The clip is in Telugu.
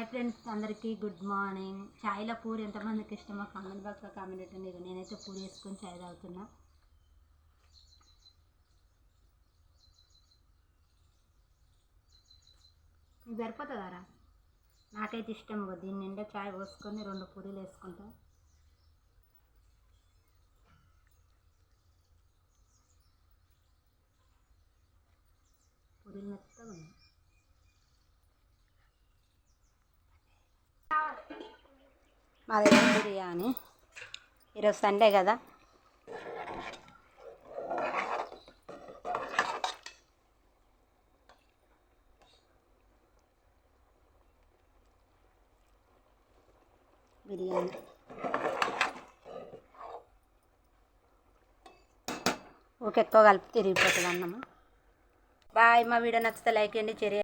హాయ్ ఫ్రెండ్స్, అందరికీ గుడ్ మార్నింగ్. చాయ్లో పూరి ఎంతమందికి ఇష్టమో కామెంట్ బాక్స్లో కామెంట్ పెట్టండి. నేనైతే పూరి వేసుకొని చాయ్ తాగుతున్నా. మీకు సరిపోతుందారా? నాకైతే ఇష్టం. దీని నిండా చాయ్ పోసుకొని 2 పూరీలు వేసుకుంటా. పూరీలు మెత్తగా ఉన్నాయి. మాది బిర్యానీ. ఈరోజు సండే కదా, బిర్యానీ. ఊకెక్కువ కలిపి తిరిగిపోతుంది అన్నమా. బాయ్. మా వీడియో నచ్చితే లైక్ చేయండి, షేర్ చేయండి.